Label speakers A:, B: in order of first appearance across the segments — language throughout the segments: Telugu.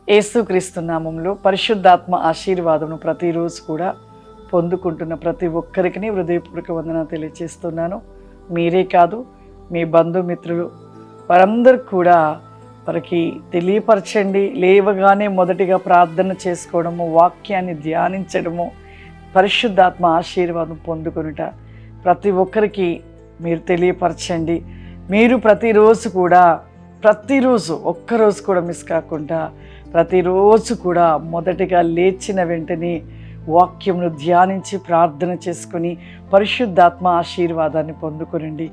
A: యేసుక్రీస్తు నామములో పరిశుద్ధాత్మ ఆశీర్వాదమును ప్రతిరోజు కూడా పొందుకుంటున్న ప్రతి ఒక్కరికి హృదయపూర్వక వందన తెలియజేస్తున్నాను. మీరే కాదు, మీ బంధుమిత్రులు వారందరూ కూడా వారికి తెలియపరచండి. లేవగానే మొదటిగా ప్రార్థన చేసుకోవడము, వాక్యాన్ని ధ్యానించడము, పరిశుద్ధాత్మ ఆశీర్వాదం పొందుకొనుట ప్రతి ఒక్కరికి మీరు తెలియపరచండి. మీరు ప్రతిరోజు ఒక్కరోజు కూడా మిస్ కాకుండా ప్రతిరోజు కూడా మొదటిగా లేచిన వెంటనే వాక్యమును ధ్యానించి ప్రార్థన చేసుకొని పరిశుద్ధాత్మ ఆశీర్వాదాన్ని పొందుకొనండి.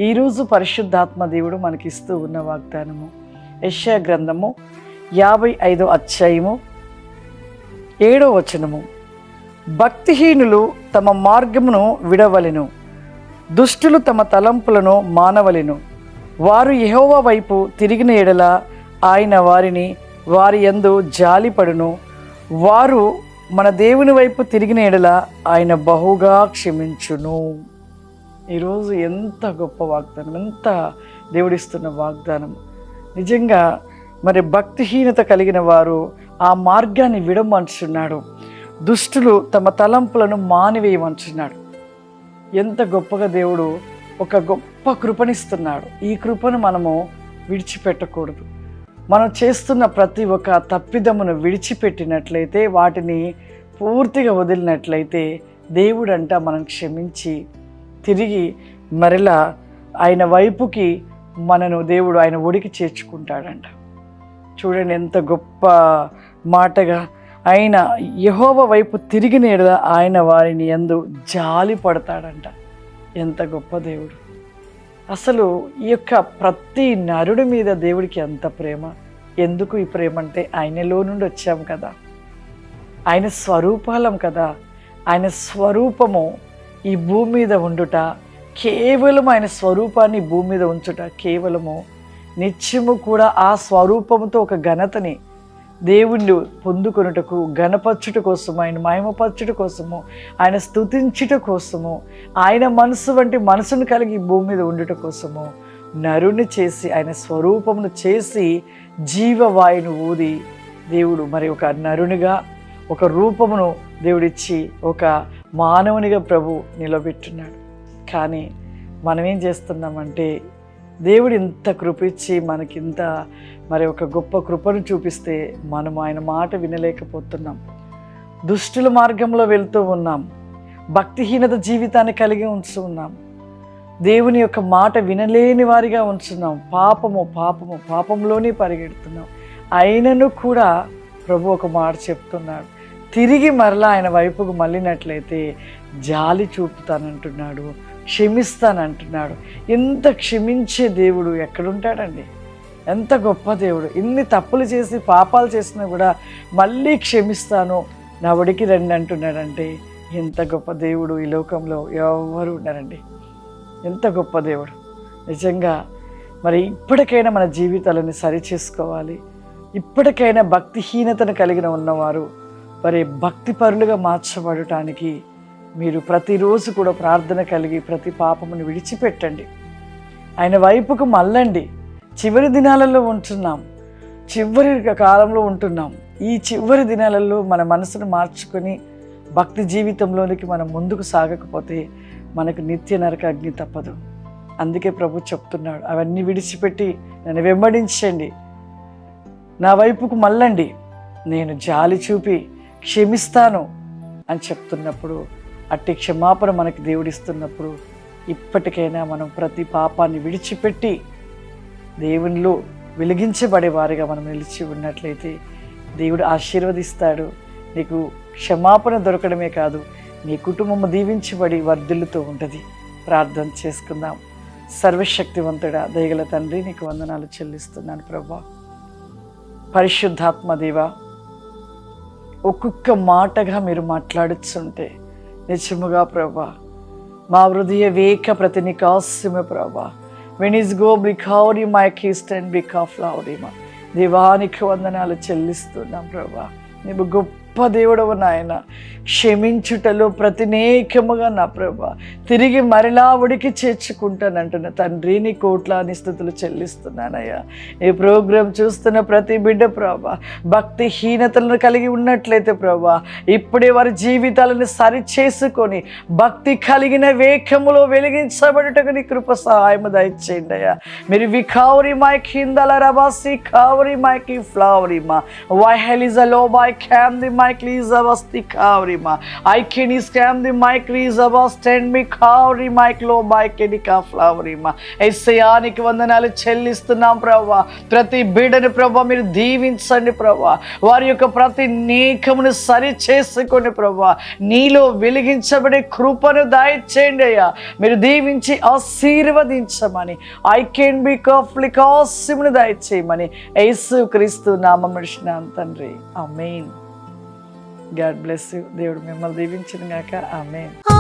A: ఈరోజు పరిశుద్ధాత్మ దేవుడు మనకిస్తూ ఉన్న వాగ్దానము యెషయా గ్రంథము 55వ అధ్యాయము 7వ వచనము. భక్తిహీనులు తమ మార్గమును విడవలెను, దుష్టులు తమ తలంపులను మానవలెను. వారు యెహోవా వైపు తిరిగిన ఎడల ఆయన వారి యందు జాలిపడును. వారు మన దేవుని వైపు తిరిగిన ఎడల ఆయన బహుగా క్షమించును. ఈరోజు ఎంత గొప్ప వాగ్దానం, ఎంత దేవుడిస్తున్న వాగ్దానం. నిజంగా మరి భక్తిహీనత కలిగిన వారు ఆ మార్గాన్ని విడమంటున్నాడు. దుష్టులు తమ తలంపులను మానివేయమంటున్నాడు. ఎంత గొప్పగా దేవుడు ఒక గొప్ప కృపనిస్తున్నాడు. ఈ కృపను మనము విడిచిపెట్టకూడదు. మనం చేస్తున్న ప్రతి ఒక్క తప్పిదమును విడిచిపెట్టినట్లయితే, వాటిని పూర్తిగా వదిలినట్లయితే దేవుడంట మనం క్షమించి తిరిగి మరలా ఆయన వైపుకి దేవుడు ఆయన ఒడికి చేర్చుకుంటాడంట. చూడండి ఎంత గొప్ప మాటగా, ఆయన యెహోవా వైపు తిరిగిన ఎడల ఆయన వారిని యందు జాలి పడతాడంట. ఎంత గొప్ప దేవుడు! అసలు ఈ యొక్క ప్రతి నరుడి మీద దేవుడికి ఎంత ప్రేమ. ఎందుకు ఈ ప్రేమ అంటే ఆయనలో నుండి వచ్చాం కదా, ఆయన స్వరూపాలం కదా. ఆయన స్వరూపము ఈ భూమి మీద ఉండుట, కేవలం ఆయన స్వరూపాన్ని భూమి మీద ఉంచుట, కేవలము నిత్యము కూడా ఆ స్వరూపముతో ఒక ఘనతని దేవుణ్ణి పొందుకొనుటకు, గణపరచుట కోసము, ఆయన మహిమపరచుట కోసము, ఆయన స్తుతించుట కోసము, ఆయన మనసు వంటి మనసును కలిగి భూమి మీద ఉండుట కోసము నరుని చేసి, ఆయన స్వరూపమును చేసి జీవవాయును ఊది దేవుడు మరి ఒక నరునిగా ఒక రూపమును దేవుడిచ్చి ఒక మానవునిగా ప్రభు నిలబెట్టున్నాడు. కానీ మనం ఏం చేస్తున్నామంటే, దేవుడు ఇంత కృపిచ్చి మనకింత మరి ఒక గొప్ప కృపను చూపిస్తే మనం ఆయన మాట వినలేకపోతున్నాం. దుష్టుల మార్గంలో వెళ్తూ ఉన్నాం, భక్తిహీనత జీవితాన్ని కలిగి ఉంచున్నాం, దేవుని యొక్క మాట వినలేని వారిగా ఉంచున్నాం, పాపంలోనే పరిగెడుతున్నాం. అయినను కూడా ప్రభు ఒక మాట చెప్తున్నాడు, తిరిగి మరలా ఆయన వైపుకు మళ్ళినట్లయితే జాలి చూపుతానంటున్నాడు, క్షమిస్తానంటున్నాడు. ఎంత క్షమించే దేవుడు ఎక్కడుంటాడండి? ఎంత గొప్ప దేవుడు! ఇన్ని తప్పులు చేసి పాపాలు చేసినా కూడా మళ్ళీ క్షమిస్తాను, నా ఒడికి రండి అంటున్నాడంటే ఎంత గొప్ప దేవుడు ఈ లోకంలో ఎవరు ఉన్నారండి. ఎంత గొప్ప దేవుడు! నిజంగా మరి ఇప్పటికైనా మన జీవితాలను సరిచేసుకోవాలి. ఇప్పటికైనా భక్తిహీనతను కలిగిన ఉన్నవారు మరి భక్తిపరులుగా మార్చబడటానికి మీరు ప్రతిరోజు కూడా ప్రార్థన కలిగి ప్రతి పాపమును విడిచిపెట్టండి, ఆయన వైపుకు మళ్ళండి. చివరి దినాలలో ఉంటున్నాం, చివరి కాలంలో ఉంటున్నాం. ఈ చివరి దినాలలో మన మనసును మార్చుకొని భక్తి జీవితంలోనికి మనం ముందుకు సాగకపోతే మనకు నిత్య నరక అగ్ని తప్పదు. అందుకే ప్రభు చెప్తున్నాడు, అవన్నీ విడిచిపెట్టి నన్ను వెంబడించండి, నా వైపుకు మళ్ళండి, నేను జాలి చూపి క్షమిస్తాను అని చెప్తున్నప్పుడు, అట్టి క్షమాపణ మనకి దేవుడిస్తున్నప్పుడు ఇప్పటికైనా మనం ప్రతి పాపాన్ని విడిచిపెట్టి దేవునిలో వెలిగించబడే వారిగా మనం నిలిచి ఉన్నట్లయితే దేవుడు ఆశీర్వదిస్తాడు. నీకు క్షమాపణ దొరకడమే కాదు, నీ కుటుంబం దీవించబడి వర్ధిల్లుతూ ఉంటుంది. ప్రార్థన చేసుకుందాం. సర్వశక్తివంతుడా, దయగల తండ్రి, నీకు వందనాలు చెల్లిస్తున్నాను ప్రభా. పరిశుద్ధాత్మ దేవా, ఒక్కొక్క మాటగా మీరు మాట్లాడుతుంటే నిజముగా ప్రభా మా హృదయ వేక ప్రతి నికాస్యమే ప్రభా. వెన్ ఈస్ గో బికారి మై కిస్ట్ అండ్ బికా ఫ్లవరిమా. దేవానికి వందనాలు చెల్లిస్తున్నాం ప్రభా. నీవు గొప్ప గొప్ప దేవుడవు నాయన. క్షమించుటలో ప్రతినేకముగా నా ప్రభా తిరిగి మరలా ఉడికి చేర్చుకుంటానంటున్న తండ్రి, నీ కోట్లాని స్థుతులు చెల్లిస్తున్నానయ్యా. ఈ ప్రోగ్రాం చూస్తున్న ప్రతి బిడ్డ ప్రభా భక్తిహీనతలను కలిగి ఉన్నట్లయితే ప్రభా ఇప్పుడే వారి జీవితాలను సరిచేసుకొని భక్తి కలిగిన వేగములో వెలిగించబడుటకు నీ కృప సహాయము దయచేయండి అయ్యా. మీరు వికావరి మై కిందల రబాసి కావరి మైకి ఫ్లావరిమా వైహెలిజ లోబై క్యామ్ ది మైక్ లీజ వస్తి కావరిమా ఐకెని స్కామ్ ది మైక్ లీజ వస్టెండ్ మీ కావరి మైక్ లో బైకెని కా ఫ్లావరిమా. యేసయ్యానికి వందనాలు చెల్లిస్తున్నాం ప్రభా. ప్రతి బిడ్డని ప్రభా మీరు దీవించండి ప్రభా. వారి యొక్క ప్రతి నీకమును సరి చేసుకొని ప్రభా నీలో వెలిగించబడే కృపను దయచేయండి అయ్యా. మీరు దీవించి ఆశీర్వదించమని ఐ కెన్ బి కాఫ్లికాసిమును దయచేయమని యేసు క్రీస్తు నామమున అడిగినాం తండ్రి. ఆమేన్. God bless you. దేవుడు మిమ్మల్ని దీవించును గాక. ఆమేన్.